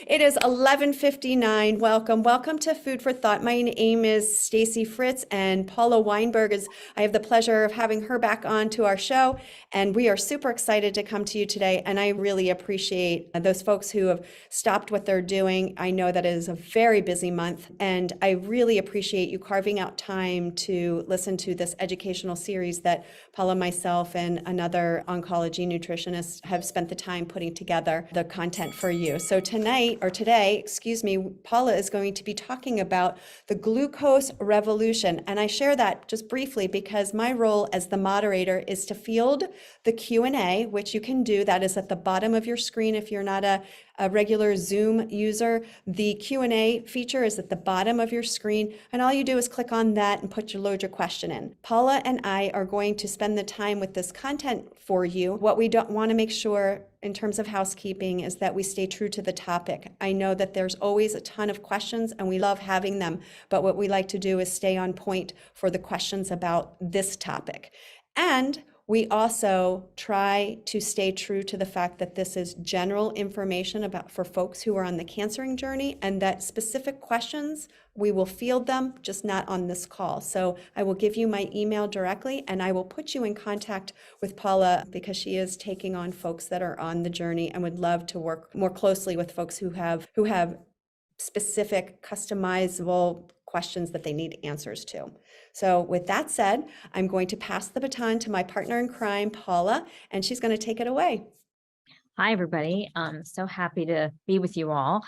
It is 11:59. Welcome to Food for Thought. My name is Stacy Fritz, and Paula Weinberg is. I have the pleasure of having her back on to our show, and we are super excited to come to you today. And I really appreciate those folks who have stopped what they're doing. I know that it is a very busy month, and I really appreciate you carving out time to listen to this educational series that Paula, myself, and another oncology nutritionist have spent the time putting together the content for you. So today, Paula is going to be talking about the glucose revolution. And I share that just briefly because my role as the moderator is to field the Q&A, which you can do. That is at the bottom of your screen if you're not a regular Zoom user. The Q&A feature is at the bottom of your screen, and all you do is click on that and load your question in. Paula and I are going to spend the time with this content for you. What we don't want to make sure in terms of housekeeping is that we stay true to the topic. I know that there's always a ton of questions and we love having them, but what we like to do is stay on point for the questions about this topic. And we also try to stay true to the fact that this is general information about for folks who are on the cancering journey, and that specific questions, we will field them, just not on this call. So I will give you my email directly, and I will put you in contact with Paula because she is taking on folks that are on the journey and would love to work more closely with folks who have specific customizable questions that they need answers to. So with that said, I'm going to pass the baton to my partner in crime, Paula, and she's going to take it away. Hi, everybody. I'm so happy to be with you all.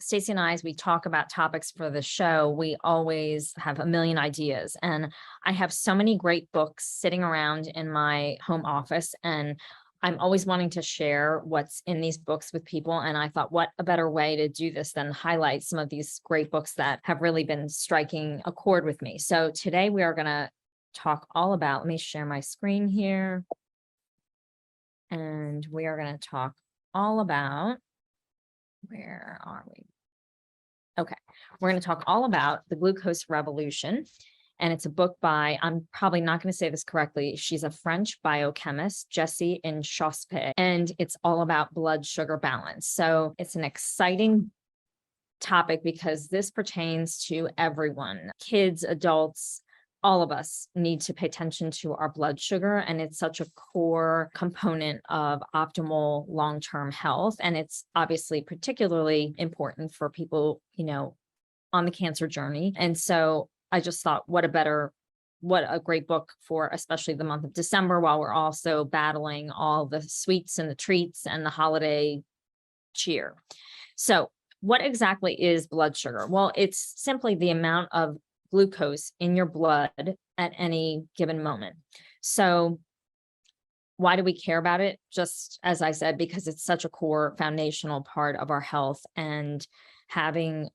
Stacey and I, as we talk about topics for the show, we always have a million ideas. And I have so many great books sitting around in my home office, and I'm always wanting to share what's in these books with people. And I thought, what a better way to do this than highlight some of these great books that have really been striking a chord with me. So today we are going to talk all about, let me share my screen here. And we are going to talk all about, where are we? Okay, we're going to talk all about the glucose revolution. And it's a book by, I'm probably not going to say this correctly, she's a French biochemist, Jessie Inchauspé, and it's all about blood sugar balance. So it's an exciting topic because this pertains to everyone, kids, adults, all of us need to pay attention to our blood sugar, and it's such a core component of optimal long-term health. And it's obviously particularly important for people, on the cancer journey. And so I just thought, what a great book for especially the month of December, while we're also battling all the sweets and the treats and the holiday cheer. So what exactly is blood sugar? Well, it's simply the amount of glucose in your blood at any given moment. So why do we care about it? Just as I said, because it's such a core foundational part of our health, and having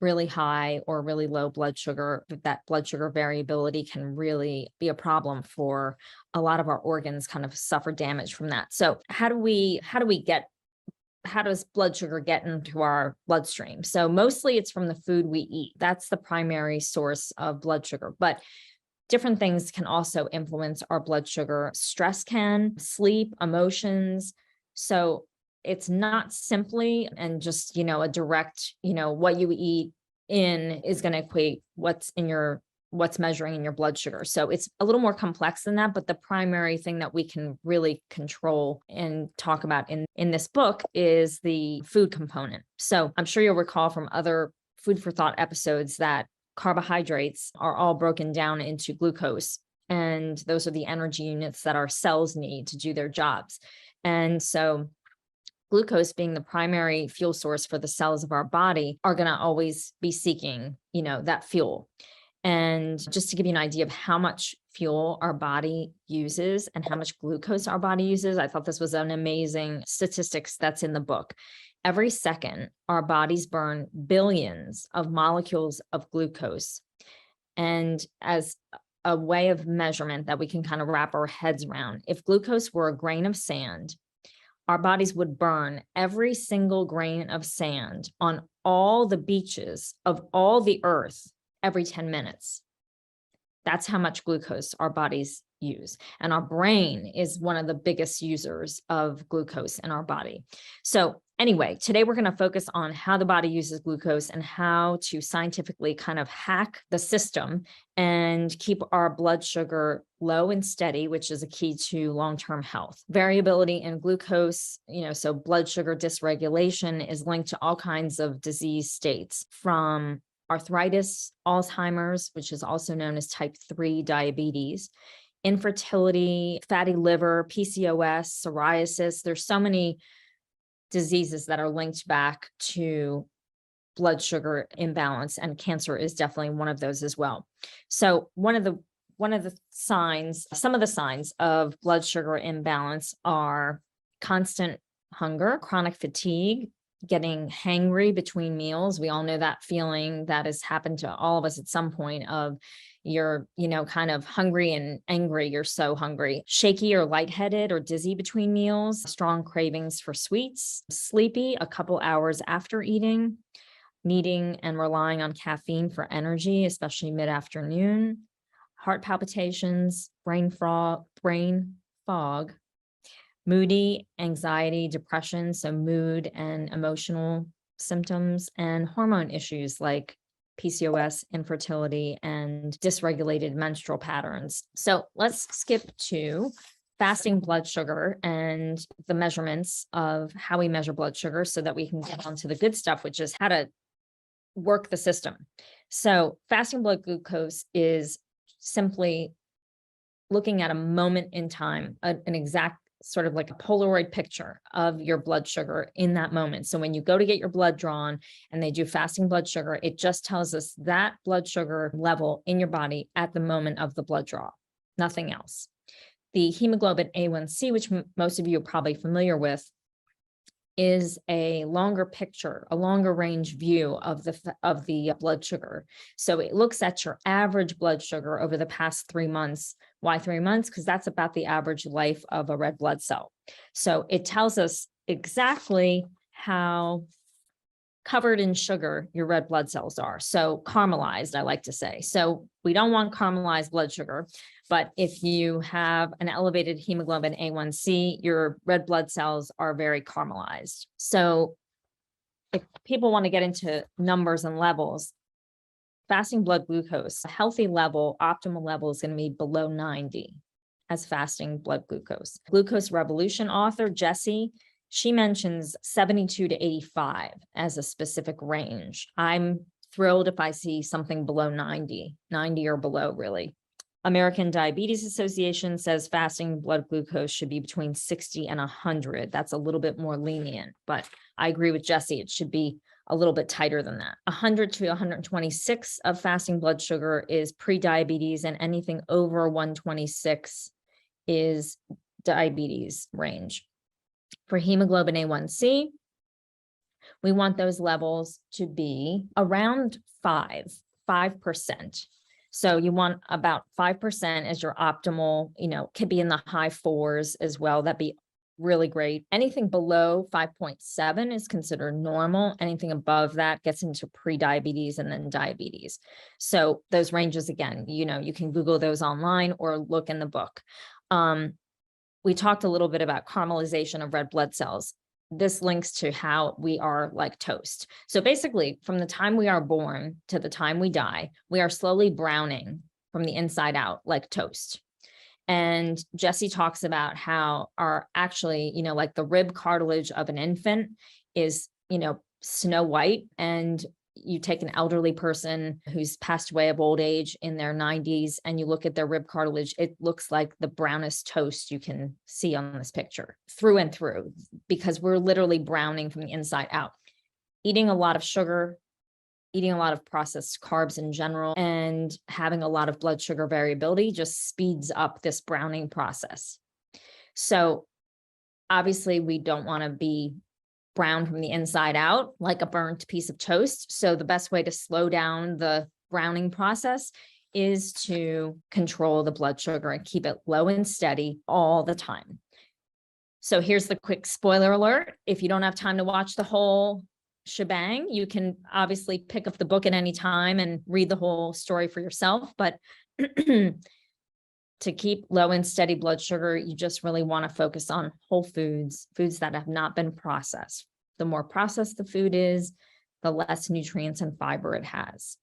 really high or really low blood sugar, that blood sugar variability can really be a problem for a lot of our organs, kind of suffer damage from that. So how does blood sugar get into our bloodstream? So mostly it's from the food we eat. That's the primary source of blood sugar, but different things can also influence our blood sugar. Stress can, sleep, emotions. So it's not simply and just, a direct, what you eat in is going to equate what's measuring in your blood sugar. So it's a little more complex than that, but the primary thing that we can really control and talk about in this book is the food component. So I'm sure you'll recall from other Food for Thought episodes that carbohydrates are all broken down into glucose, and those are the energy units that our cells need to do their jobs. And so glucose, being the primary fuel source for the cells of our body, are going to always be seeking, that fuel. And just to give you an idea of how much fuel our body uses and how much glucose our body uses, I thought this was an amazing statistics that's in the book. Every second, our bodies burn billions of molecules of glucose. And as a way of measurement that we can kind of wrap our heads around, if glucose were a grain of sand, our bodies would burn every single grain of sand on all the beaches of all the earth every 10 minutes. That's how much glucose our bodies use. And our brain is one of the biggest users of glucose in our body. So Anyway, today we're going to focus on how the body uses glucose and how to scientifically kind of hack the system and keep our blood sugar low and steady, which is a key to long-term health. Variability in glucose, so blood sugar dysregulation is linked to all kinds of disease states, from arthritis, Alzheimer's, which is also known as type 3 diabetes, infertility, fatty liver, PCOS, psoriasis. There's so many diseases that are linked back to blood sugar imbalance, and cancer is definitely one of those as well. So some of the signs of blood sugar imbalance are constant hunger, chronic fatigue, getting hangry between meals. We all know that feeling that has happened to all of us at some point of you're, kind of hungry and angry. You're so hungry, shaky or lightheaded or dizzy between meals, strong cravings for sweets, sleepy a couple hours after eating, needing and relying on caffeine for energy, especially mid-afternoon, heart palpitations, brain fog, moody, anxiety, depression, so mood and emotional symptoms, and hormone issues like PCOS, infertility, and dysregulated menstrual patterns. So let's skip to fasting blood sugar and the measurements of how we measure blood sugar so that we can get onto the good stuff, which is how to work the system. So fasting blood glucose is simply looking at a moment in time, an exact sort of like a Polaroid picture of your blood sugar in that moment. So when you go to get your blood drawn and they do fasting blood sugar, it just tells us that blood sugar level in your body at the moment of the blood draw, nothing else. The hemoglobin A1C, which most of you are probably familiar with, is a longer picture, a longer range view of the blood sugar. So it looks at your average blood sugar over the past 3 months. Why 3 months? Because that's about the average life of a red blood cell. So it tells us exactly how covered in sugar your red blood cells are. So caramelized, I like to say. So we don't want caramelized blood sugar, but if you have an elevated hemoglobin A1C, your red blood cells are very caramelized. So if people want to get into numbers and levels, fasting blood glucose, a healthy level, optimal level is going to be below 90 as fasting blood glucose. Glucose Revolution author, Jessie, she mentions 72 to 85 as a specific range. I'm thrilled if I see something below 90 or below, really. American Diabetes Association says fasting blood glucose should be between 60 and 100. That's a little bit more lenient, but I agree with Jessie. It should be a little bit tighter than that. 100 to 126 of fasting blood sugar is pre-diabetes, and anything over 126 is diabetes range. For hemoglobin A1C, we want those levels to be around 5%. So you want about 5% as your optimal, could be in the high 4s as well. That'd be really great. Anything below 5.7 is considered normal. Anything above that gets into pre-diabetes and then diabetes. So those ranges, again, you can Google those online or look in the book. We talked a little bit about caramelization of red blood cells. This links to how we are like toast. So basically, from the time we are born to the time we die, we are slowly browning from the inside out like toast. And Jessie talks about how actually, like the rib cartilage of an infant is, snow white, and you take an elderly person who's passed away of old age in their 90s and you look at their rib cartilage, it looks like the brownest toast you can see on this picture through and through, because we're literally browning from the inside out. Eating a lot of sugar, eating a lot of processed carbs in general, and having a lot of blood sugar variability just speeds up this browning process. So obviously we don't want to be brown from the inside out like a burnt piece of toast. So the best way to slow down the browning process is to control the blood sugar and keep it low and steady all the time. So here's the quick spoiler alert. If you don't have time to watch the whole shebang, you can obviously pick up the book at any time and read the whole story for yourself. But to keep low and steady blood sugar, you just really want to focus on whole foods, foods that have not been processed. The more processed the food is, the less nutrients and fiber it has.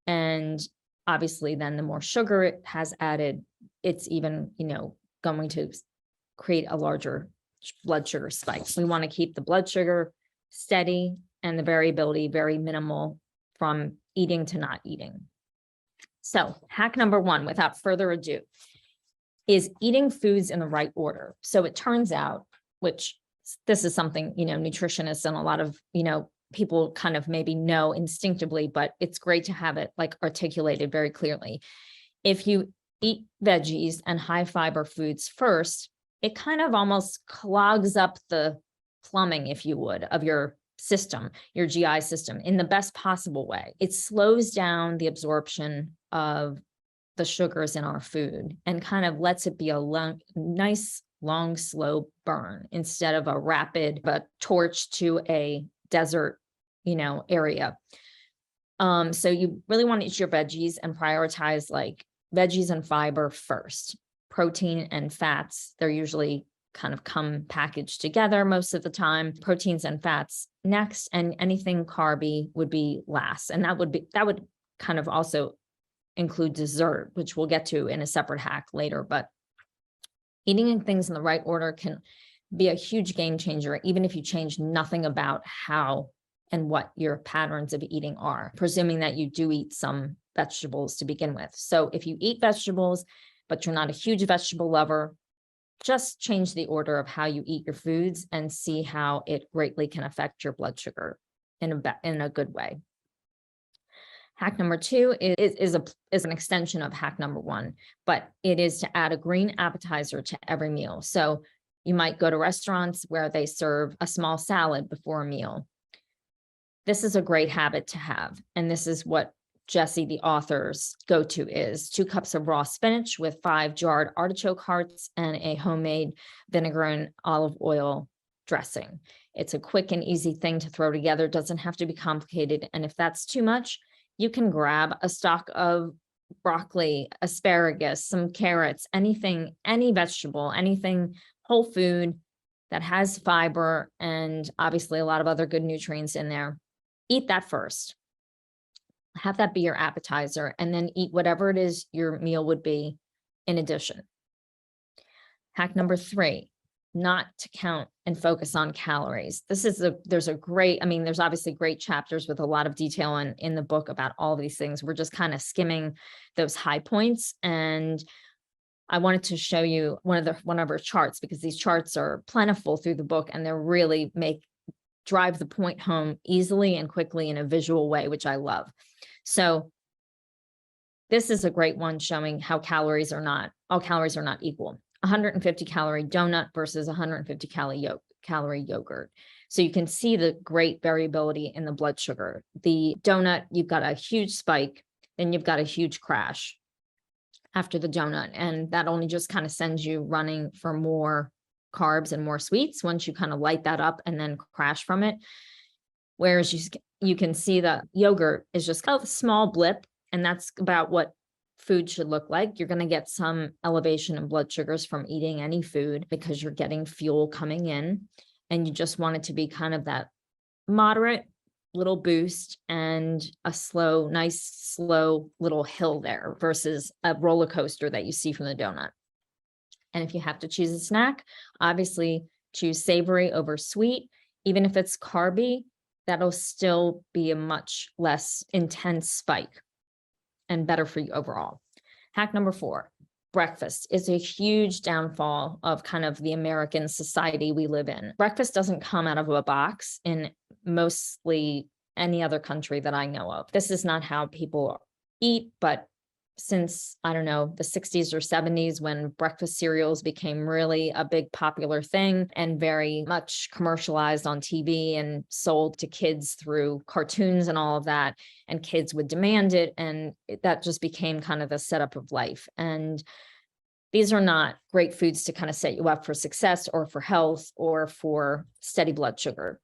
And obviously then the more sugar it has added, it's even, going to create a larger blood sugar spike. We want to keep the blood sugar steady and the variability very minimal from eating to not eating. So hack number 1, without further ado, is eating foods in the right order. So it turns out, which this is something, nutritionists and a lot of, people kind of maybe know instinctively, but it's great to have it like articulated very clearly. If you eat veggies and high fiber foods first, it kind of almost clogs up the plumbing, if you would, of your system, your GI system, in the best possible way. It slows down the absorption of the sugars in our food and kind of lets it be a nice, long, slow burn instead of a rapid torch to a desert, area. So you really want to eat your veggies and prioritize like veggies and fiber first. Protein and fats, they're usually kind of come packaged together most of the time. Proteins and fats next, and anything carby would be last. And that would kind of also include dessert, which we'll get to in a separate hack later. But eating things in the right order can be a huge game changer, even if you change nothing about how and what your patterns of eating are, presuming that you do eat some vegetables to begin with. So if you eat vegetables, but you're not a huge vegetable lover, just change the order of how you eat your foods and see how it greatly can affect your blood sugar in a good way. Hack number 2 is an extension of hack number 1, but it is to add a green appetizer to every meal. So you might go to restaurants where they serve a small salad before a meal. This is a great habit to have. And this is what Jessie, the author's go-to is 2 cups of raw spinach with 5 jarred artichoke hearts and a homemade vinegar and olive oil dressing. It's a quick and easy thing to throw together. It doesn't have to be complicated. And if that's too much, you can grab a stalk of broccoli, asparagus, some carrots, anything, any vegetable, anything whole food that has fiber and obviously a lot of other good nutrients in there. Eat that first. Have that be your appetizer, and then eat whatever it is your meal would be in addition. Hack number 3, not to count and focus on calories. There's obviously great chapters with a lot of detail in the book about all of these things. We're just kind of skimming those high points. And I wanted to show you one of our charts, because these charts are plentiful through the book and they really drive the point home easily and quickly in a visual way, which I love. So this is a great one showing how all calories are not equal. 150 calorie donut versus 150 calorie yogurt. So you can see the great variability in the blood sugar. The donut, you've got a huge spike, then you've got a huge crash after the donut. And that only just kind of sends you running for more carbs and more sweets once you kind of light that up and then crash from it. Whereas you can see the yogurt is just a small blip, and that's about what food should look like. You're going to get some elevation in blood sugars from eating any food because you're getting fuel coming in, and you just want it to be kind of that moderate little boost and a nice slow little hill there versus a roller coaster that you see from the donut. And if you have to choose a snack, obviously choose savory over sweet. Even if it's carby, that'll still be a much less intense spike and better for you overall. Hack number 4, breakfast is a huge downfall of kind of the American society we live in. Breakfast doesn't come out of a box in mostly any other country that I know of. This is not how people eat, but since, I don't know, the 60s or 70s, when breakfast cereals became really a big popular thing and very much commercialized on TV and sold to kids through cartoons and all of that, and kids would demand it. And that just became kind of the setup of life. And these are not great foods to kind of set you up for success or for health or for steady blood sugar.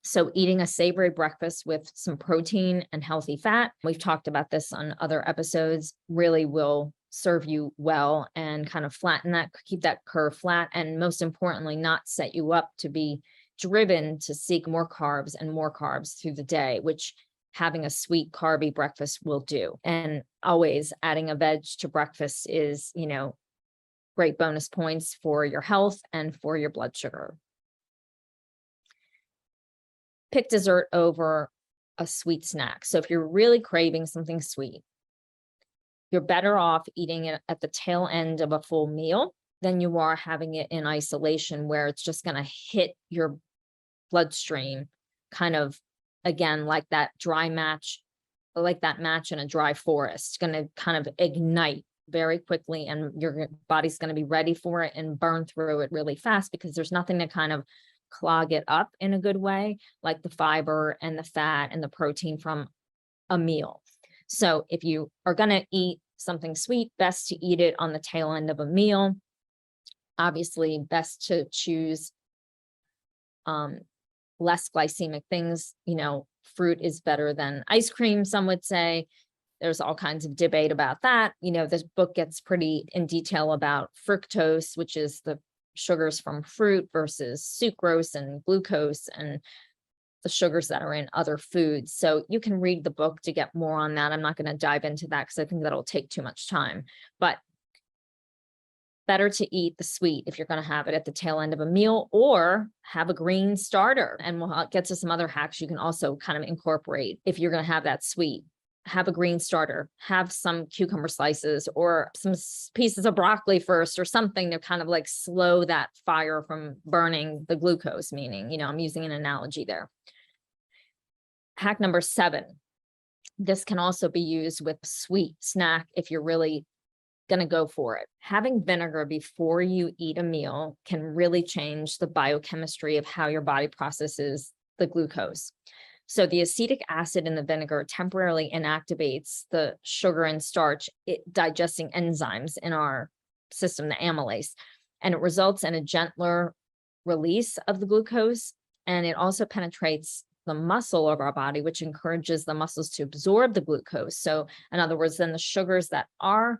So eating a savory breakfast with some protein and healthy fat, we've talked about this on other episodes, really will serve you well and kind of flatten that, keep that curve flat, and most importantly, not set you up to be driven to seek more carbs and more carbs through the day, which having a sweet carby breakfast will do. And always adding a veg to breakfast is, great bonus points for your health and for your blood sugar. Pick dessert over a sweet snack. So if you're really craving something sweet, you're better off eating it at the tail end of a full meal than you are having it in isolation, where it's just going to hit your bloodstream kind of, again, like that match in a dry forest, going to kind of ignite very quickly, and your body's going to be ready for it and burn through it really fast, because there's nothing to kind of clog it up in a good way, like the fiber and the fat and the protein from a meal. So if you are going to eat something sweet, best to eat it on the tail end of a meal. Obviously, best to choose less glycemic things. Fruit is better than ice cream, some would say. There's all kinds of debate about that. This book gets pretty in detail about fructose, which is the sugars from fruit, versus sucrose and glucose and the sugars that are in other foods. So you can read the book to get more on that. I'm not going to dive into that because I think that'll take too much time. But better to eat the sweet if you're going to have it at the tail end of a meal, or have a green starter. And we'll get to some other hacks you can also kind of incorporate if you're going to have that sweet. Have a green starter, have some cucumber slices or some pieces of broccoli first, or something to kind of like slow that fire from burning the glucose, meaning, I'm using an analogy there. Hack number 7. This can also be used with sweet snack if you're really going to go for it. Having vinegar before you eat a meal can really change the biochemistry of how your body processes the glucose. So the acetic acid in the vinegar temporarily inactivates the sugar and starch digesting enzymes in our system, the amylase, and it results in a gentler release of the glucose. And it also penetrates the muscle of our body, which encourages the muscles to absorb the glucose. So in other words, then the sugars that are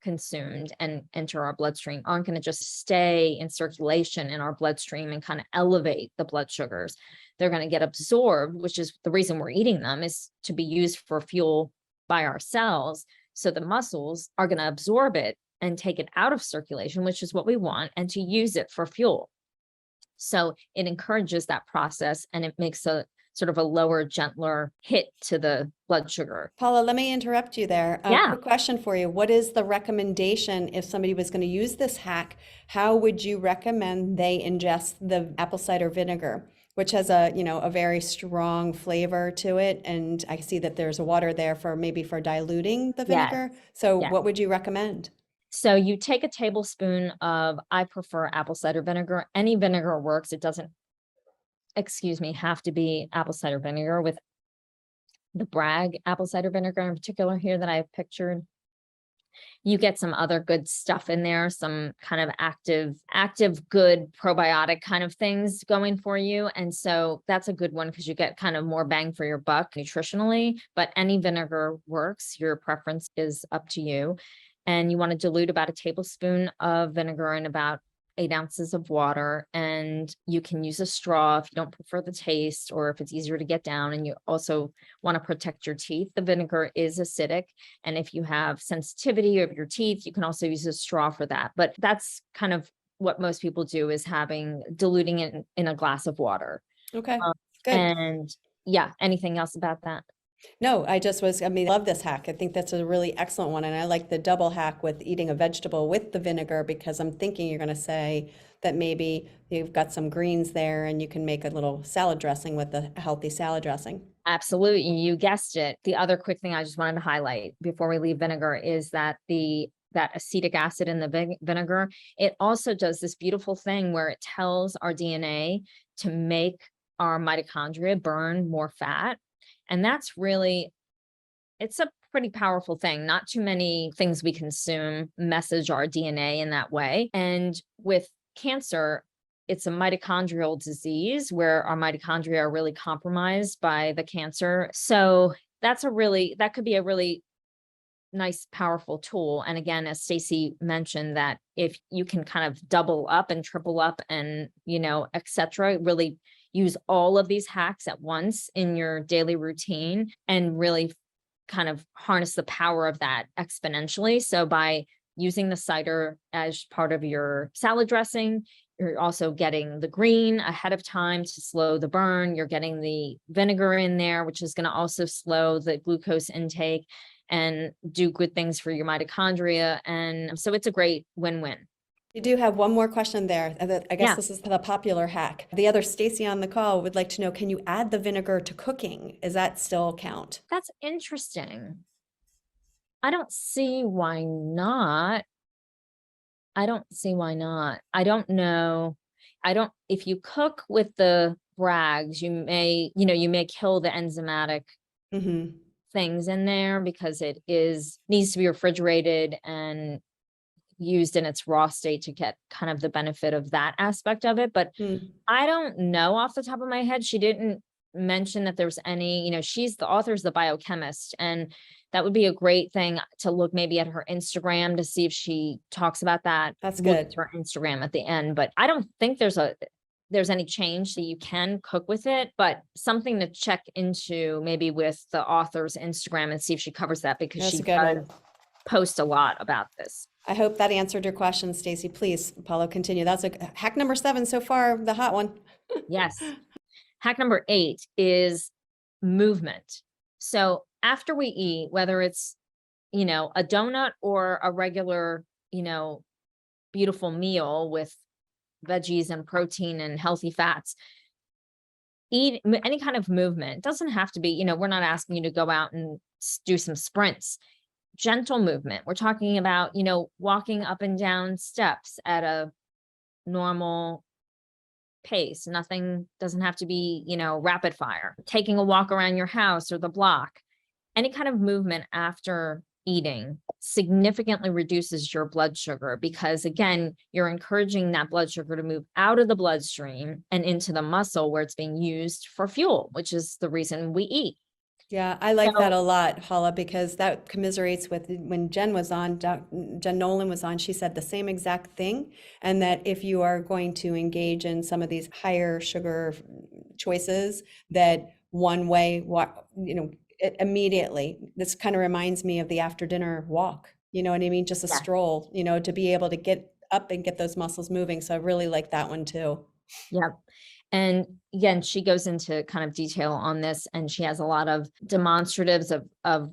consumed and enter our bloodstream aren't going to just stay in circulation in our bloodstream and kind of elevate the blood sugars. They're going to get absorbed, which is the reason we're eating them, is to be used for fuel by our cells. So the muscles are going to absorb it and take it out of circulation, which is what we want, and to use it for fuel. So it encourages that process, and it makes a sort of a lower, gentler hit to the blood sugar. Paula, let me interrupt you there. Yeah. Quick question for you. What is the recommendation if somebody was going to use this hack? How would you recommend they ingest the apple cider vinegar, which has a very strong flavor to it? And I see that there's a water there for diluting the vinegar. Yes. So Yes. what would you recommend? So you take a tablespoon of, I prefer apple cider vinegar. Any vinegar works. It doesn't, have to be apple cider vinegar. With the Bragg apple cider vinegar in particular here that I've pictured, you get some other good stuff in there, some kind of active, good probiotic kind of things going for you. And so that's a good one because you get kind of more bang for your buck nutritionally, but any vinegar works. Your preference is up to you. And you want to dilute about a tablespoon of vinegar in about 8 ounces of water. And you can use a straw if you don't prefer the taste, or if it's easier to get down. And you also want to protect your teeth. The vinegar is acidic. And if you have sensitivity of your teeth, you can also use a straw for that. But that's kind of what most people do, is diluting it in a glass of water. Okay, good. And yeah, anything else about that? No, I love this hack. I think that's a really excellent one. And I like the double hack with eating a vegetable with the vinegar, because I'm thinking you're going to say that maybe you've got some greens there and you can make a little salad dressing with a healthy salad dressing. Absolutely. You guessed it. The other quick thing I just wanted to highlight before we leave vinegar is that that acetic acid in the vinegar, it also does this beautiful thing where it tells our DNA to make our mitochondria burn more fat. And that's really, it's a pretty powerful thing. Not too many things we consume message our DNA in that way. And with cancer, it's a mitochondrial disease where our mitochondria are really compromised by the cancer. So that could be a really nice, powerful tool. And again, as Stacy mentioned, that if you can kind of double up and triple up and, et cetera, really use all of these hacks at once in your daily routine and really kind of harness the power of that exponentially. So by using the cider as part of your salad dressing, you're also getting the green ahead of time to slow the burn. You're getting the vinegar in there, which is going to also slow the glucose intake and do good things for your mitochondria. And so it's a great win-win. You do have one more question there. I guess Yeah, this is the popular hack. The other Stacy on the call would like to know, can you add the vinegar to cooking? Is that still count? that's interesting. I don't see why not. I don't see why not. I don't know. If you cook with the brags, you may kill the enzymatic Mm-hmm. things in there because needs to be refrigerated and used in its raw state to get kind of the benefit of that aspect of it. But Mm. I don't know off the top of my head. She didn't mention that there's any, she's the author's the biochemist, and that would be a great thing to look maybe at her Instagram to see if she talks about that. That's Look good. at her Instagram at the end, but I don't think there's any change that you can cook with it, but something to check into maybe with the author's Instagram and see if she covers that, because That's she a good one. does post a lot about this. I hope that answered your question, Stacy. Please, Paulo, continue. That's a hack number 7 so far, the hot one. Yes. Hack number 8 is movement. So after we eat, whether it's, a donut or a regular, beautiful meal with veggies and protein and healthy fats, eat any kind of movement. It doesn't have to be, we're not asking you to go out and do some sprints. Gentle movement. We're talking about, walking up and down steps at a normal pace. Nothing doesn't have to be, rapid fire. Taking a walk around your house or the block. Any kind of movement after eating significantly reduces your blood sugar, because again, you're encouraging that blood sugar to move out of the bloodstream and into the muscle where it's being used for fuel, which is the reason we eat. Yeah, I like So- that a lot, Paula, because that commiserates with when Jen was on, Jen Nolan was on, she said the same exact thing. And that if you are going to engage in some of these higher sugar choices, that one way, immediately, this kind of reminds me of the after dinner walk. You know what I mean? Just a Yeah. stroll, to be able to get up and get those muscles moving. So I really like that one too. Yeah. And again, she goes into kind of detail on this, and she has a lot of demonstratives of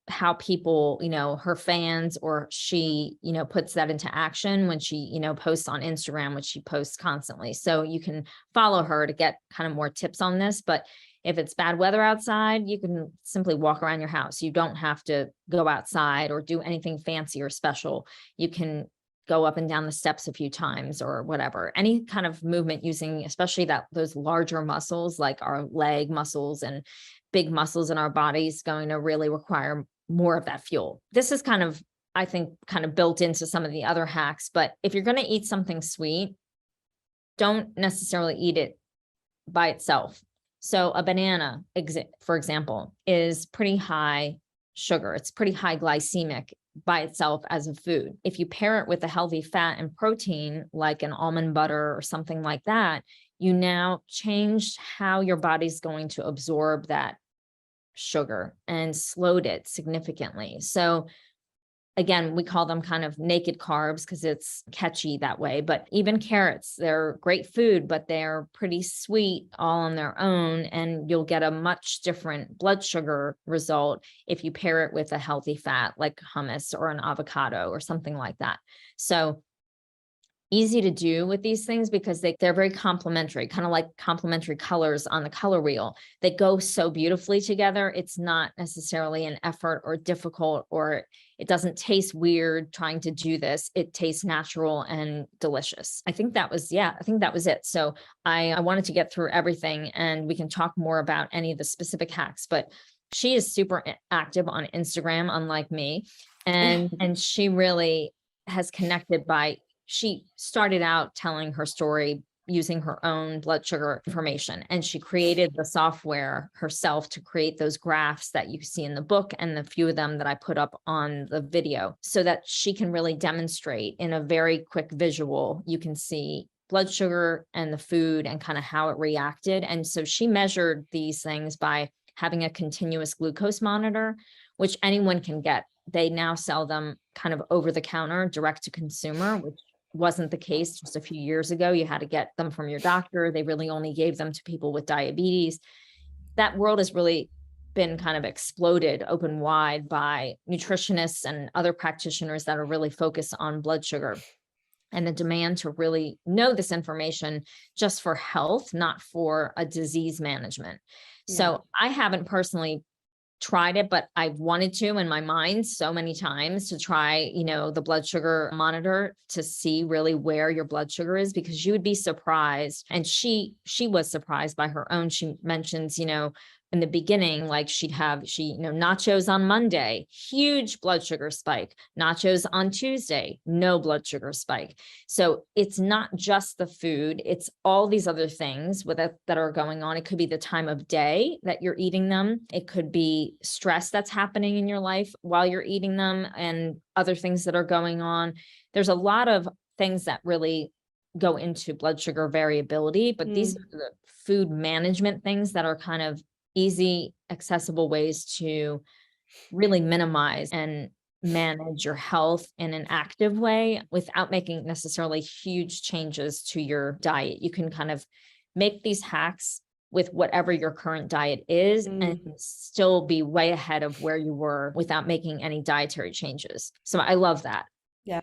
how people, her fans, or she, puts that into action when she, posts on Instagram, which she posts constantly. So you can follow her to get kind of more tips on this. But if it's bad weather outside, you can simply walk around your house. You don't have to go outside or do anything fancy or special. You can go up and down the steps a few times or whatever. Any kind of movement using, especially those larger muscles like our leg muscles and big muscles in our bodies, going to really require more of that fuel. This is kind of, I think, kind of built into some of the other hacks. But if you're going to eat something sweet, don't necessarily eat it by itself. So a banana, for example, is pretty high sugar. It's pretty high glycemic by itself as a food. If you pair it with a healthy fat and protein, like an almond butter or something like that, you now change how your body's going to absorb that sugar and slowed it significantly. So again, we call them kind of naked carbs because it's catchy that way. But even carrots, they're great food, but they're pretty sweet all on their own. And you'll get a much different blood sugar result if you pair it with a healthy fat like hummus or an avocado or something like that. So easy to do with these things because they're very complementary, kind of like complementary colors on the color wheel. They go so beautifully together. It's not necessarily an effort or difficult, or it doesn't taste weird trying to do this. It tastes natural and delicious. I think that was it. So I wanted to get through everything, and we can talk more about any of the specific hacks, but she is super active on Instagram, unlike me. And she really has connected she started out telling her story using her own blood sugar information. And she created the software herself to create those graphs that you see in the book and the few of them that I put up on the video, so that she can really demonstrate in a very quick visual. You can see blood sugar and the food and kind of how it reacted. And so she measured these things by having a continuous glucose monitor, which anyone can get. They now sell them kind of over the counter, direct to consumer, which wasn't the case just a few years ago. You had to get them from your doctor. They really only gave them to people with diabetes. That world has really been kind of exploded open wide by nutritionists and other practitioners that are really focused on blood sugar and the demand to really know this information just for health, not for a disease management. Yeah. So I haven't personally tried it, but I've wanted to in my mind so many times to try, the blood sugar monitor to see really where your blood sugar is, because you would be surprised. And she was surprised by her own. She mentions, in the beginning, like nachos on Monday, huge blood sugar spike, nachos on Tuesday, no blood sugar spike. So it's not just the food, it's all these other things that are going on. It could be the time of day that you're eating them. It could be stress that's happening in your life while you're eating them and other things that are going on. There's a lot of things that really go into blood sugar variability, but these are the food management things that are kind of easy, accessible ways to really minimize and manage your health in an active way without making necessarily huge changes to your diet. You can kind of make these hacks with whatever your current diet is and still be way ahead of where you were without making any dietary changes. So I love that. Yeah,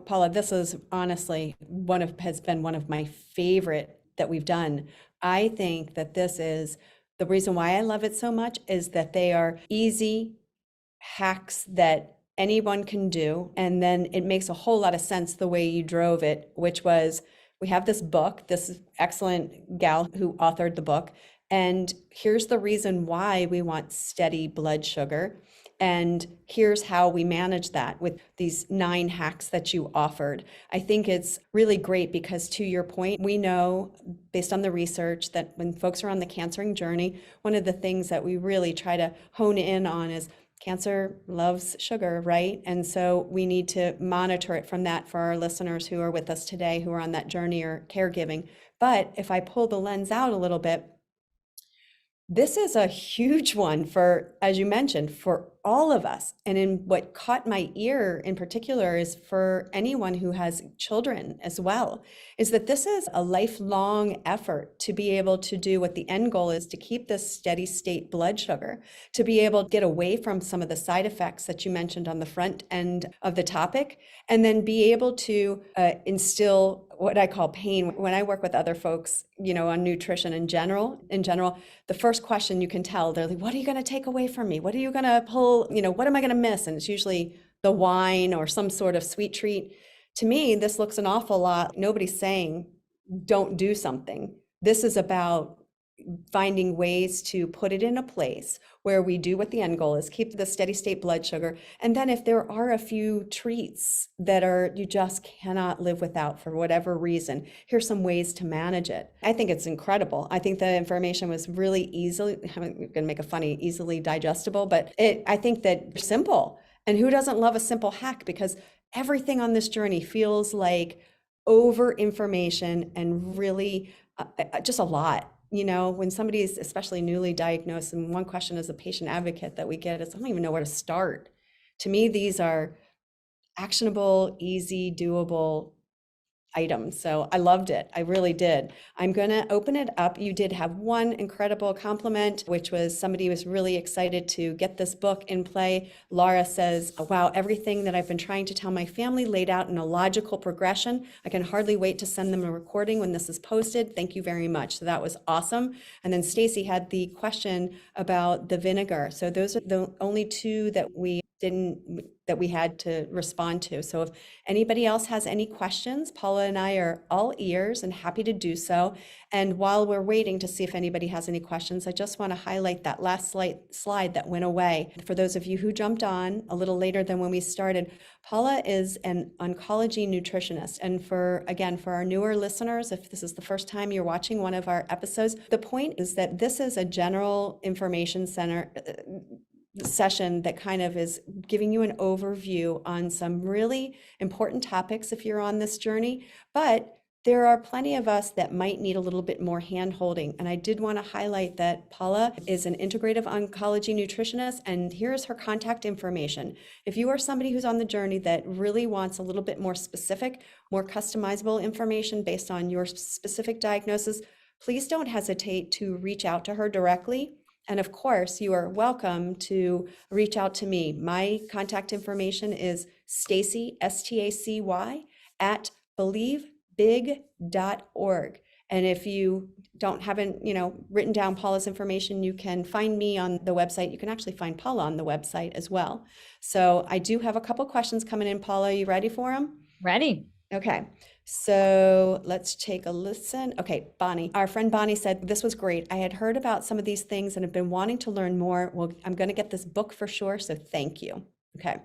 Paula, this is honestly has been one of my favorite that we've done. I think that this is the reason why I love it so much, is that they are easy hacks that anyone can do. And then it makes a whole lot of sense the way you drove it, which was, we have this book, this excellent gal who authored the book, and here's the reason why we want steady blood sugar. And here's how we manage that with these 9 hacks that you offered. I think it's really great because, to your point, we know based on the research that when folks are on the cancering journey, one of the things that we really try to hone in on is cancer loves sugar, right? And so we need to monitor it from that for our listeners who are with us today, who are on that journey or caregiving. But if I pull the lens out a little bit, this is a huge one for, as you mentioned, for all of us. And in what caught my ear in particular is for anyone who has children as well, is that this is a lifelong effort to be able to do what the end goal is, to keep this steady state blood sugar, to be able to get away from some of the side effects that you mentioned on the front end of the topic, and then be able to instill what I call pain. When I work with other folks, on nutrition in general, the first question you can tell, they're like, what are you going to take away from me? What are you going to pull? What am I going to miss? And it's usually the wine or some sort of sweet treat. To me, this looks an awful lot. Nobody's saying don't do something. This is about finding ways to put it in a place where we do what the end goal is, keep the steady state blood sugar. And then if there are a few treats that you just cannot live without for whatever reason, here's some ways to manage it. I think it's incredible. I think the information was really easily, I'm going to make a funny, easily digestible, but I think that simple. And who doesn't love a simple hack? Because everything on this journey feels like over information and really just a lot. When somebody's especially newly diagnosed, and one question as a patient advocate that we get is, I don't even know where to start. To me, these are actionable, easy, doable items. So I loved it. I really did. I'm going to open it up. You did have one incredible compliment, which was somebody was really excited to get this book in play. Laura says, wow, everything that I've been trying to tell my family laid out in a logical progression. I can hardly wait to send them a recording when this is posted. Thank you very much. So that was awesome. And then Stacy had the question about the vinegar. So those are the only 2 that we that we had to respond to. So if anybody else has any questions, Paula and I are all ears and happy to do so. And while we're waiting to see if anybody has any questions, I just want to highlight that last slide that went away. For those of you who jumped on a little later than when we started, Paula is an oncology nutritionist. And for our newer listeners, if this is the first time you're watching one of our episodes, the point is that this is a general information center session that kind of is giving you an overview on some really important topics if you're on this journey, but there are plenty of us that might need a little bit more hand-holding. And I did want to highlight that Paula is an integrative oncology nutritionist, and here's her contact information. If you are somebody who's on the journey that really wants a little bit more specific, more customizable information based on your specific diagnosis, please don't hesitate to reach out to her directly. And of course, you are welcome to reach out to me. My contact information is Stacy, S-T-A-C-Y, at believebig.org. And if you haven't written down Paula's information, you can find me on the website. You can actually find Paula on the website as well. So I do have a couple questions coming in. Paula, are you ready for them? Ready. Okay, so let's take a listen. Okay, Bonnie, our friend Bonnie said, this was great. I had heard about some of these things and have been wanting to learn more. Well, I'm going to get this book for sure, so thank you. Okay,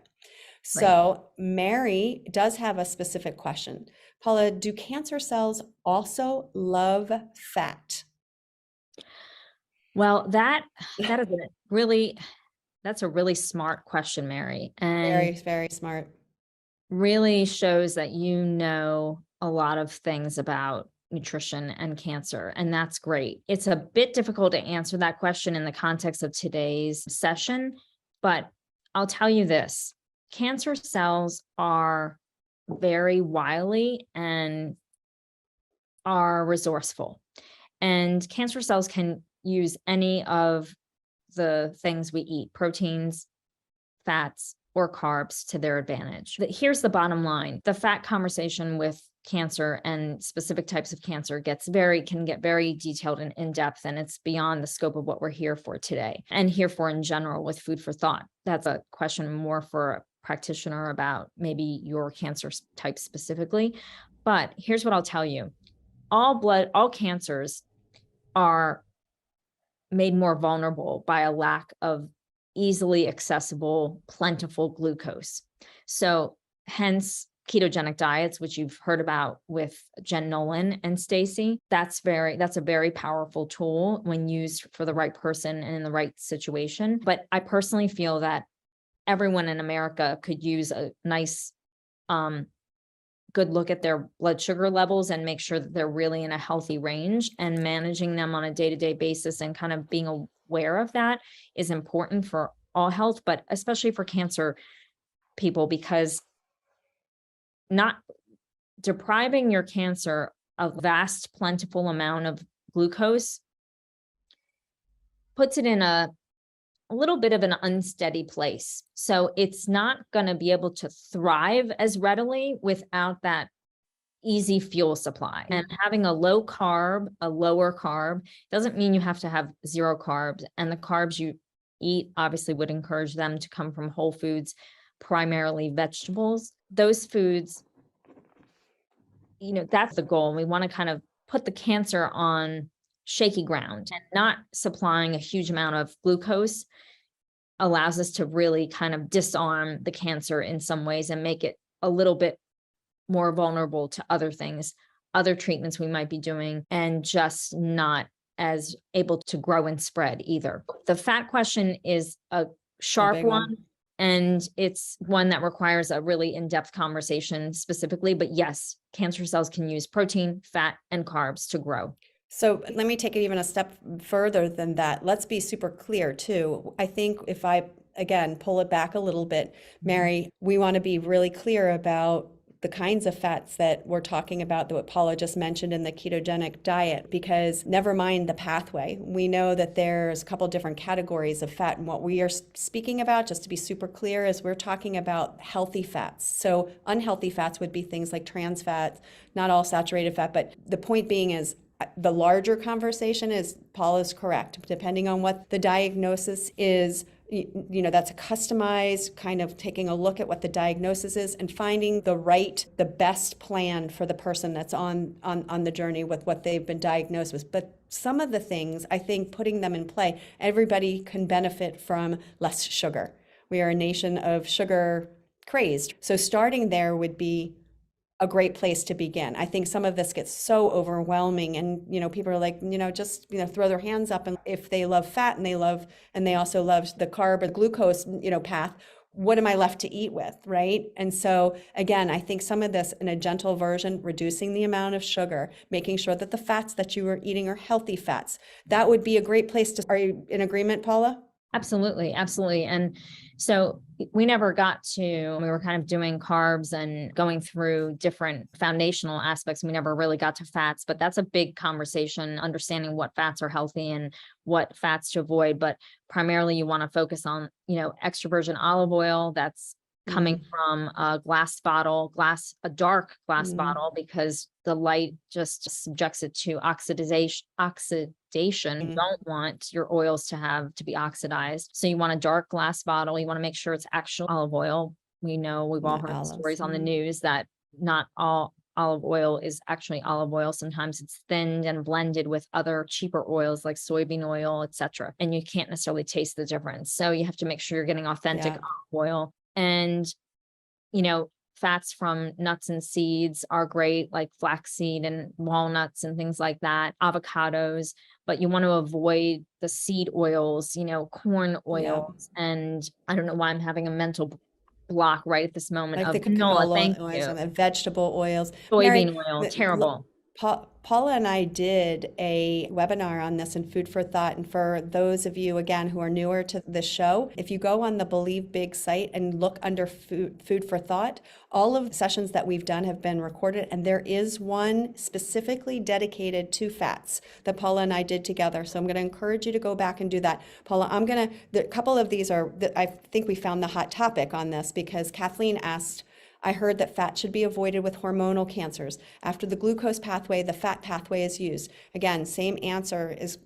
so Mary does have a specific question. Paula, do cancer cells also love fat? Well, that's a really smart question, Mary. And very, very smart. Really shows that you know a lot of things about nutrition and cancer, and that's great. It's a bit difficult to answer that question in the context of today's session, but I'll tell you this. Cancer cells are very wily and are resourceful, and cancer cells can use any of the things we eat, proteins, fats, or carbs, to their advantage. Here's the bottom line. The fat conversation with cancer and specific types of cancer can get very detailed and in-depth, and it's beyond the scope of what we're here for today and here for in general with Food for Thought. That's a question more for a practitioner about maybe your cancer type specifically. But here's what I'll tell you. All cancers are made more vulnerable by a lack of easily accessible, plentiful glucose. So hence ketogenic diets, which you've heard about with Jen Nolan and Stacy. That's a very powerful tool when used for the right person and in the right situation. But I personally feel that everyone in America could use a nice, good look at their blood sugar levels and make sure that they're really in a healthy range, and managing them on a day-to-day basis and kind of being aware of that is important for all health, but especially for cancer people, because not depriving your cancer a vast, plentiful amount of glucose puts it in a little bit of an unsteady place. So it's not going to be able to thrive as readily without that easy fuel supply. And having a lower carb doesn't mean you have to have zero carbs. And the carbs you eat obviously would encourage them to come from whole foods, primarily vegetables. Those foods, that's the goal. We want to kind of put the cancer on shaky ground, and not supplying a huge amount of glucose allows us to really kind of disarm the cancer in some ways and make it a little bit more vulnerable to other things, other treatments we might be doing, and just not as able to grow and spread either. The fat question is a sharp one, and it's one that requires a really in-depth conversation specifically. But yes, cancer cells can use protein, fat, and carbs to grow. So let me take it even a step further than that. Let's be super clear too. I think if I, again, pull it back a little bit, Mary, we want to be really clear about the kinds of fats that we're talking about, that what Paula just mentioned in the ketogenic diet, because never mind the pathway. We know that there's a couple different categories of fat, and what we are speaking about, just to be super clear, is we're talking about healthy fats. So unhealthy fats would be things like trans fats, not all saturated fat, but the point being is the larger conversation is, Paula's correct, depending on what the diagnosis is, that's a customized kind of taking a look at what the diagnosis is and finding the best plan for the person that's on the journey with what they've been diagnosed with. But some of the things, I think putting them in play, everybody can benefit from less sugar. We are a nation of sugar crazed. So starting there would be a great place to begin. I think some of this gets so overwhelming and people are like, just throw their hands up, and if they love fat and they also love the carb or glucose, path, what am I left to eat with, right? And so again, I think some of this in a gentle version, reducing the amount of sugar, making sure that the fats that you are eating are healthy fats. That would be a great place to. Are you in agreement, Paula? Absolutely. Absolutely. And so we never got to, we were kind of doing carbs and going through different foundational aspects. We never really got to fats, but that's a big conversation, understanding what fats are healthy and what fats to avoid. But primarily you want to focus on, extra virgin olive oil that's coming from a dark glass bottle, because the light just subjects it to oxidation. You don't want your oils to be oxidized. So you want a dark glass bottle. You want to make sure it's actual olive oil. We know we've all heard stories on the news that not all olive oil is actually olive oil. Sometimes it's thinned and blended with other cheaper oils like soybean oil, etc. And you can't necessarily taste the difference. So you have to make sure you're getting authentic olive oil. And, fats from nuts and seeds are great, like flaxseed and walnuts and things like that, avocados, but you want to avoid the seed oils, corn oils. And I don't know why I'm having a mental block right at this moment like of the canola. canola Thank oils you. and the vegetable oils. Soybean Mary, oil, terrible. Paula and I did a webinar on this in Food for Thought. And for those of you, again, who are newer to the show, if you go on the Believe Big site and look under Food for Thought, all of the sessions that we've done have been recorded. And there is one specifically dedicated to fats that Paula and I did together. So I'm going to encourage you to go back and do that. Paula, a couple of these I think we found the hot topic on this because Kathleen asked, I heard that fat should be avoided with hormonal cancers. After the glucose pathway, the fat pathway is used. Again, same answer is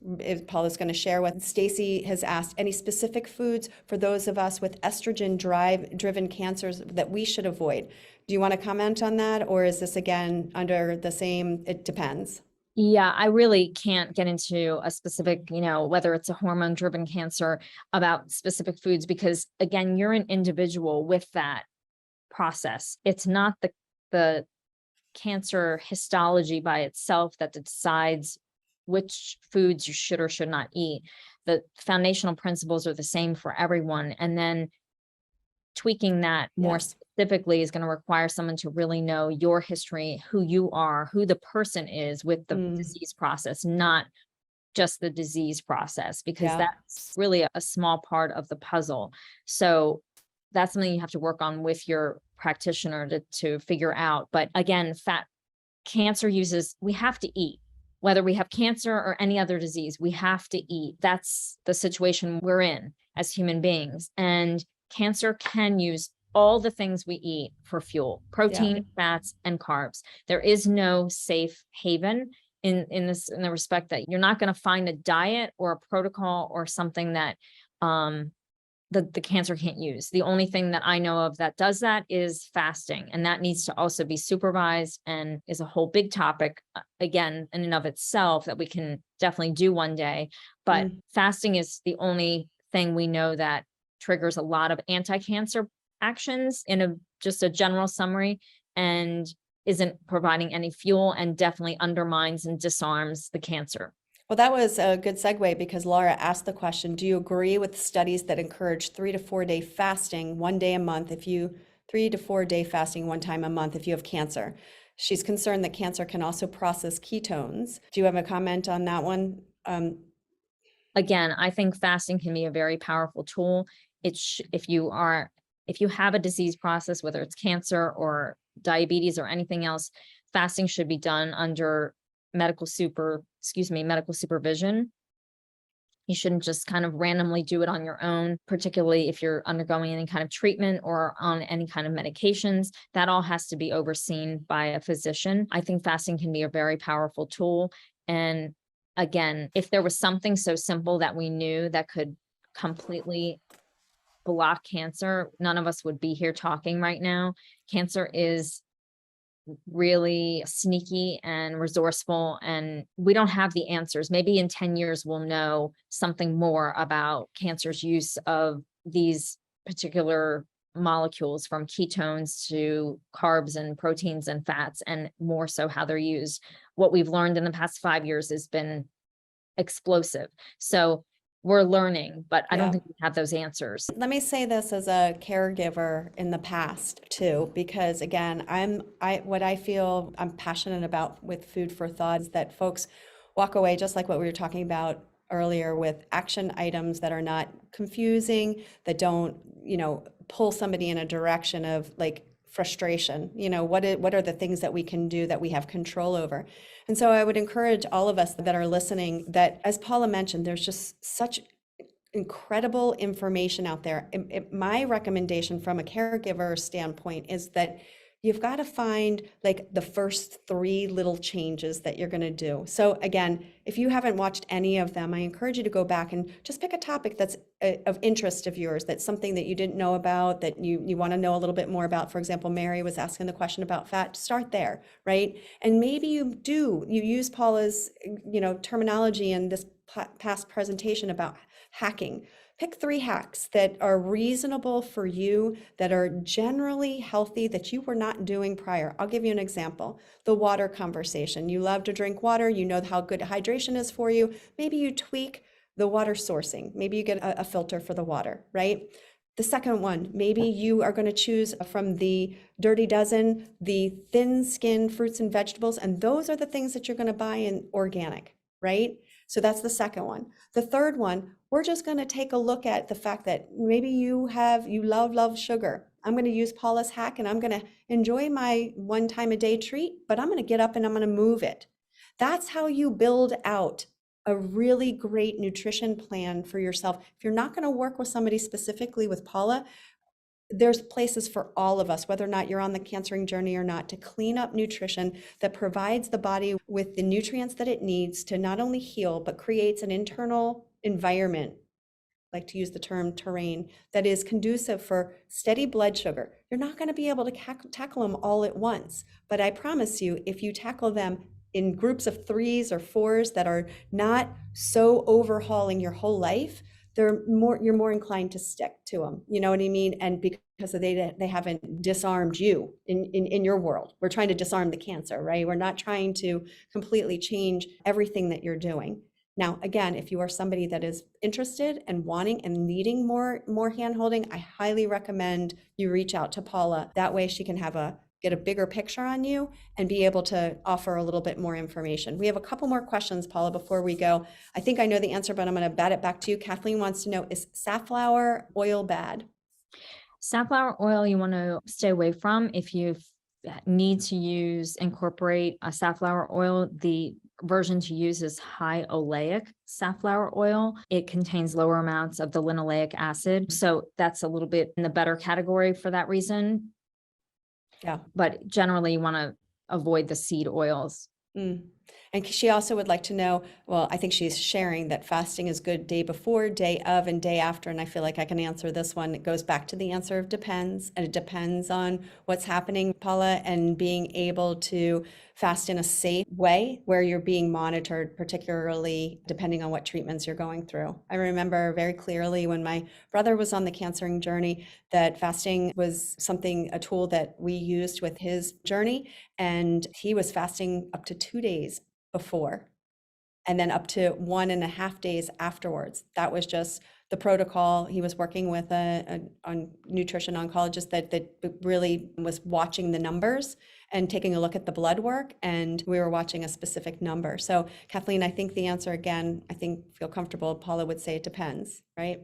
Paula's going to share with. Stacy has asked, any specific foods for those of us with estrogen-driven cancers that we should avoid? Do you want to comment on that? Or is this again under the same, it depends? Yeah, I really can't get into a specific, whether it's a hormone-driven cancer about specific foods, because again, you're an individual with that process. It's not the cancer histology by itself that decides which foods you should or should not eat. The foundational principles are the same for everyone. And then tweaking that more specifically is going to require someone to really know your history, who you are, who the person is with the disease process, not just the disease process, because that's really a small part of the puzzle. So that's something you have to work on with your practitioner to figure out. But again, we have to eat, whether we have cancer or any other disease, we have to eat. That's the situation we're in as human beings. And cancer can use all the things we eat for fuel: protein, fats, and carbs. There is no safe haven in the respect that you're not going to find a diet or a protocol or something that, the cancer can't use. The only thing that I know of that does that is fasting. And that needs to also be supervised and is a whole big topic, again, in and of itself, that we can definitely do one day. But fasting is the only thing we know that triggers a lot of anti-cancer actions in just a general summary, and isn't providing any fuel, and definitely undermines and disarms the cancer. Well, that was a good segue because Laura asked the question, do you agree with studies that encourage 3 to 4 day fasting, 1 day a month, 3 to 4 day fasting 1 time a month if you have cancer? She's concerned that cancer can also process ketones. Do you have a comment on that one? Again, I think fasting can be a very powerful tool. If you have a disease process, whether it's cancer or diabetes or anything else, fasting should be done under medical supervision. You shouldn't just kind of randomly do it on your own, particularly if you're undergoing any kind of treatment or on any kind of medications. That all has to be overseen by a physician. I think fasting can be a very powerful tool. And again, if there was something so simple that we knew that could completely block cancer, none of us would be here talking right now. Cancer is really sneaky and resourceful, and we don't have the answers. Maybe in 10 years, we'll know something more about cancer's use of these particular molecules, from ketones to carbs and proteins and fats, and more so how they're used. What we've learned in the past 5 years has been explosive. So we're learning, but I don't Yeah. think we have those answers. Let me say this as a caregiver in the past too, because again, what I feel I'm passionate about with Food for Thought is that folks walk away just like what we were talking about earlier, with action items that are not confusing, that don't, pull somebody in a direction of like frustration. What are the things that we can do that we have control over? And so I would encourage all of us that are listening that, as Paula mentioned, there's just such incredible information out there. My recommendation from a caregiver standpoint is that you've got to find like the first 3 little changes that you're going to do. So again, if you haven't watched any of them, I encourage you to go back and just pick a topic that's of interest of yours, that's something that you didn't know about, that you want to know a little bit more about. For example, Mary was asking the question about fat. Start there, right? And maybe you use Paula's, terminology in this past presentation about hacking. Pick 3 hacks that are reasonable for you, that are generally healthy, that you were not doing prior. I'll give you an example. The water conversation. You love to drink water. You know how good hydration is for you. Maybe you tweak the water sourcing. Maybe you get a filter for the water, right? The second one, maybe you are going to choose from the Dirty Dozen, the thin skin fruits and vegetables, and those are the things that you're going to buy in organic, right? So that's the second one. The third one, we're just going to take a look at the fact that maybe you love sugar. I'm going to use Paula's hack and I'm going to enjoy my 1 time a day treat, but I'm going to get up and I'm going to move it. That's how you build out a really great nutrition plan for yourself. If you're not going to work with somebody specifically with Paula, there's places for all of us, whether or not you're on the cancering journey or not, to clean up nutrition that provides the body with the nutrients that it needs to not only heal, but creates an internal environment, like to use the term terrain, that is conducive for steady blood sugar. You're not going to be able to tackle them all at once, but I promise you, if you tackle them in groups of 3s or 4s that are not so overhauling your whole life, you're more inclined to stick to them. You know what I mean? And because they haven't disarmed you in your world. We're trying to disarm the cancer, right? We're not trying to completely change everything that you're doing. Now, again, if you are somebody that is interested and wanting and needing more hand-holding, I highly recommend you reach out to Paula. That way she can get a bigger picture on you and be able to offer a little bit more information. We have a couple more questions, Paula, before we go. I think I know the answer, but I'm going to bat it back to you. Kathleen wants to know, is safflower oil bad? Safflower oil you want to stay away from. If you need to incorporate a safflower oil, the version to use is high oleic safflower oil. It contains lower amounts of the linoleic acid. So that's a little bit in the better category for that reason. Yeah. But generally you want to avoid the seed oils. And she also would like to know, well, I think she's sharing that fasting is good day before, day of, and day after. And I feel like I can answer this one. It goes back to the answer of depends. And it depends on what's happening, Paula, and being able to fast in a safe way where you're being monitored, particularly depending on what treatments you're going through. I remember very clearly when my brother was on the cancering journey that fasting was a tool that we used with his journey. And he was fasting up to 2 days before, and then up to 1.5 days afterwards. That was just the protocol. He was working with a nutrition oncologist that really was watching the numbers and taking a look at the blood work, and we were watching a specific number. So Kathleen, I think the answer, again, feel comfortable, Paula would say it depends, right?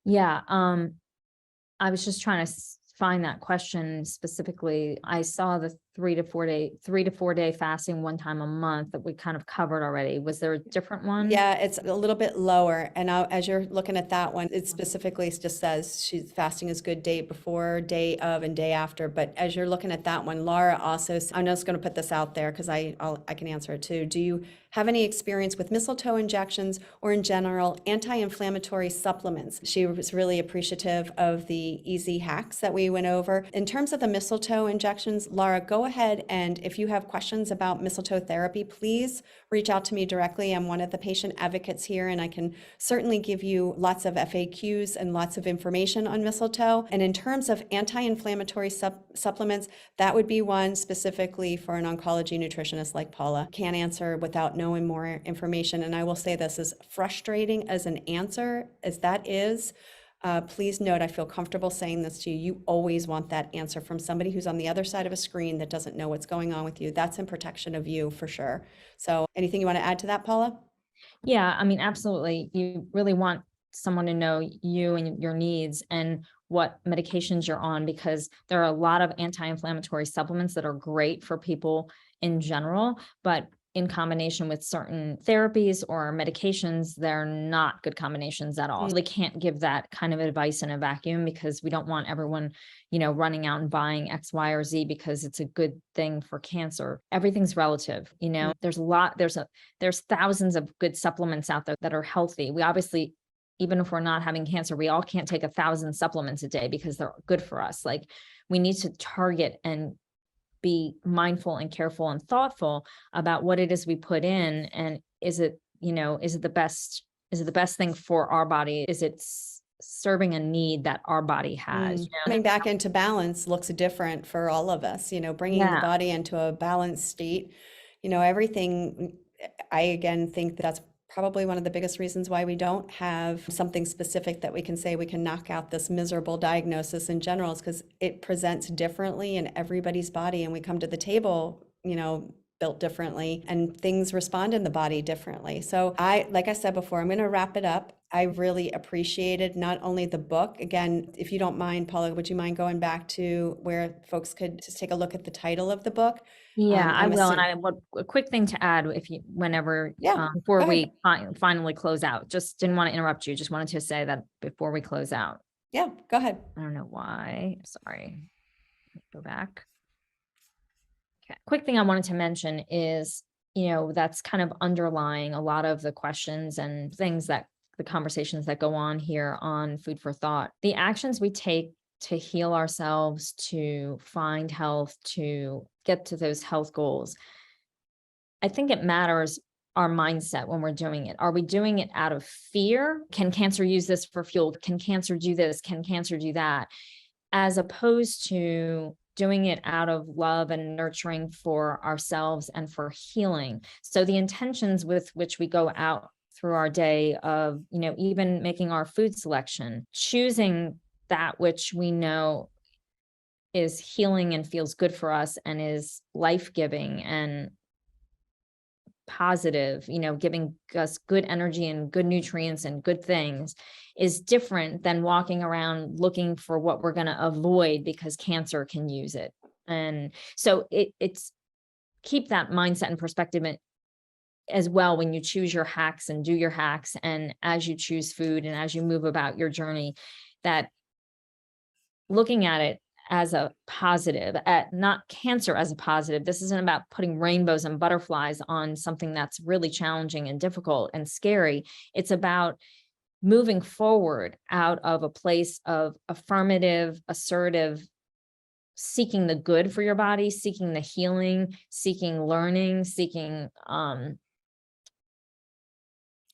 Yeah. I was just trying to find that question specifically. I saw the 3 to 4 day fasting one time a month that we kind of covered already. Was there a different one? Yeah, it's a little bit lower. And now, as you're looking at that one, it specifically just says she's fasting is good day before, day of, and day after. But as you're looking at that one, Laura also, I'm just going to put this out there because I can answer it too. Do you have any experience with mistletoe injections or in general anti-inflammatory supplements? She was really appreciative of the easy hacks that we went over. In terms of the mistletoe injections, Laura, go ahead, and if you have questions about mistletoe therapy, please reach out to me directly. I'm one of the patient advocates here, and I can certainly give you lots of FAQs and lots of information on mistletoe. And in terms of anti-inflammatory supplements, that would be one specifically for an oncology nutritionist like Paula. Can't answer without knowing more information. And I will say this, as frustrating as an answer as that is, please note, I feel comfortable saying this to you. You always want that answer from somebody who's on the other side of a screen that doesn't know what's going on with you. That's in protection of you for sure. So anything you want to add to that, Paula? Yeah, I mean, absolutely. You really want someone to know you and your needs and what medications you're on, because there are a lot of anti-inflammatory supplements that are great for people in general, but in combination with certain therapies or medications, they're not good combinations at all. They can't give that kind of advice in a vacuum, because we don't want everyone, running out and buying X, Y, or Z because it's a good thing for cancer. Everything's relative. There's thousands of good supplements out there that are healthy. We obviously, even if we're not having cancer, we all can't take 1,000 supplements a day because they're good for us. Like, we need to target and be mindful and careful and thoughtful about what it is we put in. And is it the best thing for our body? Is it serving a need that our body has? Coming back into balance looks different for all of us, bringing the body into a balanced state, everything. I again think that's probably one of the biggest reasons why we don't have something specific that we can say we can knock out this miserable diagnosis in general, is because it presents differently in everybody's body, and we come to the table, built differently, and things respond in the body differently. So like I said before, I'm going to wrap it up. I really appreciated not only the book. Again, if you don't mind, Paula, would you mind going back to where folks could just take a look at the title of the book? Yeah, I will. And I have a quick thing to add, before we finally close out. Just didn't want to interrupt you. Just wanted to say that before we close out. Yeah, go ahead. I don't know why. Sorry. Go back. Okay. Quick thing I wanted to mention is, that's kind of underlying a lot of the questions and things that the conversations that go on here on Food for Thought. The actions we take to heal ourselves, to find health, to get to those health goals. I think it matters our mindset when we're doing it. Are we doing it out of fear? Can cancer use this for fuel? Can cancer do this? Can cancer do that? As opposed to doing it out of love and nurturing for ourselves and for healing. So the intentions with which we go out through our day of, even making our food selection, choosing that which we know is healing and feels good for us and is life-giving and positive, giving us good energy and good nutrients and good things, is different than walking around looking for what we're going to avoid because cancer can use it. And so it's keep that mindset and perspective as well when you choose your hacks and do your hacks, and as you choose food and as you move about your journey, that looking at it as a positive, at not cancer as a positive. This isn't about putting rainbows and butterflies on something that's really challenging and difficult and scary. It's about moving forward out of a place of affirmative, assertive, seeking the good for your body, seeking the healing, seeking learning, seeking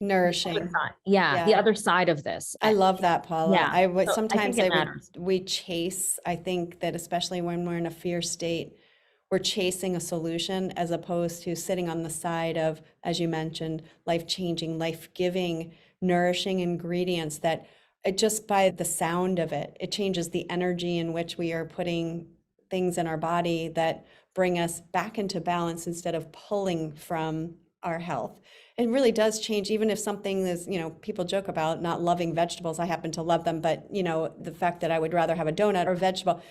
nourishing. The other side of this. I love that, Paula. Yeah. I would So sometimes I think we chase. I think that especially when we're in a fear state, we're chasing a solution as opposed to sitting on the side of, as you mentioned, life-changing, life-giving, nourishing ingredients that just by the sound of it, it changes the energy in which we are putting things in our body that bring us back into balance instead of pulling from our health. It really does change, even if something is, people joke about not loving vegetables. I happen to love them, but the fact that I would rather have a donut or vegetable,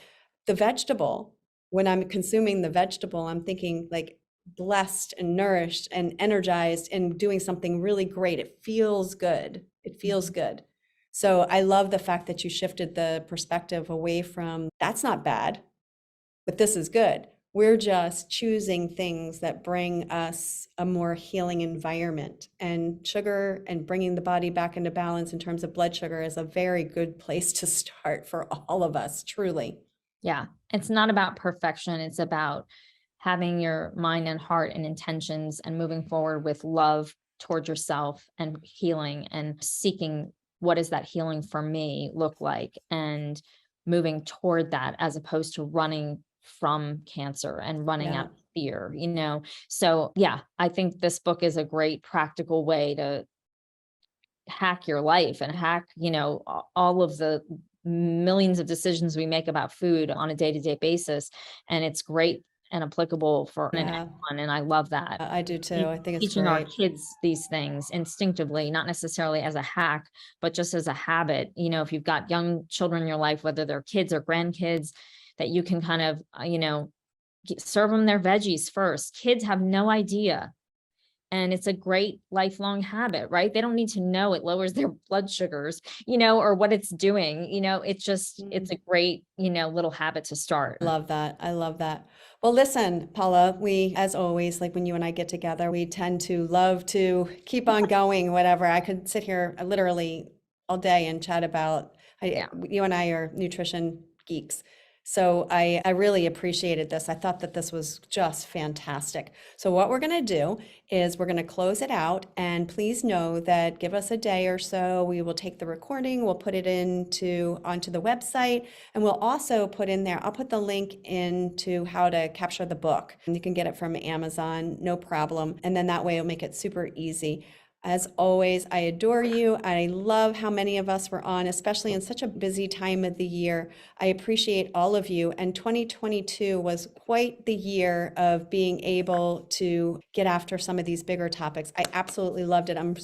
the vegetable when I'm consuming the vegetable, I'm thinking like blessed and nourished and energized and doing something really great. It feels good. It feels good. So I love the fact that you shifted the perspective away from that's not bad, but this is good. We're just choosing things that bring us a more healing environment. And sugar and bringing the body back into balance in terms of blood sugar is a very good place to start for all of us, truly. Yeah. It's not about perfection. It's about having your mind and heart and intentions and moving forward with love towards yourself and healing and seeking what does that healing for me look like and moving toward that as opposed to running from cancer and running out Yeah. of fear, So yeah, I think this book is a great practical way to hack your life and hack, all of the millions of decisions we make about food on a day-to-day basis. And it's great and applicable for Yeah. anyone. And I love that. I do too. I think it's Teaching our great. kids these things instinctively, not necessarily as a hack, but just as a habit. If you've got young children in your life, whether they're kids or grandkids, that you can kind of, serve them their veggies first. Kids have no idea. And it's a great lifelong habit, right? They don't need to know it lowers their blood sugars, or what it's doing. It's a great, little habit to start. Love that. I love that. Well, listen, Paula, we, as always, like when you and I get together, we tend to love to keep on going, whatever. I could sit here literally all day and chat about, Yeah. you and I are nutrition geeks. So I really appreciated this. I thought that this was just fantastic. So what we're going to do is we're going to close it out, and please know that give us a day or so. We will take the recording, we'll put it onto the website, and we'll also put in there, I'll put the link into how to capture the book. You can get it from Amazon, no problem. And then that way it'll make it super easy. As always, I adore you. I love how many of us were on, especially in such a busy time of the year. I appreciate all of you. And 2022 was quite the year of being able to get after some of these bigger topics. I absolutely loved it. I'm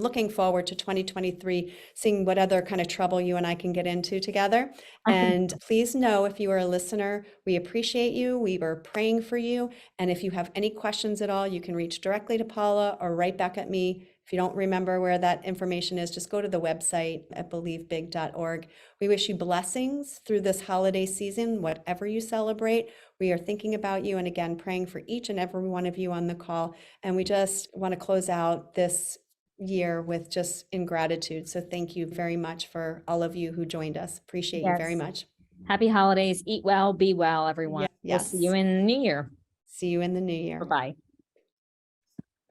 looking forward to 2023, seeing what other kind of trouble you and I can get into together. And please know, if you are a listener, we appreciate you. We were praying for you. And if you have any questions at all, you can reach directly to Paula or right back at me. If you don't remember where that information is, just go to the website at believebig.org. We wish you blessings through this holiday season, whatever you celebrate. We are thinking about you and again, praying for each and every one of you on the call. And we just want to close out this year with just in gratitude. So thank you very much for all of you who joined us. Appreciate you very much. Happy holidays. Eat well, be well, everyone. Yes. We'll see you in the new year. See you in the new year. Bye-bye.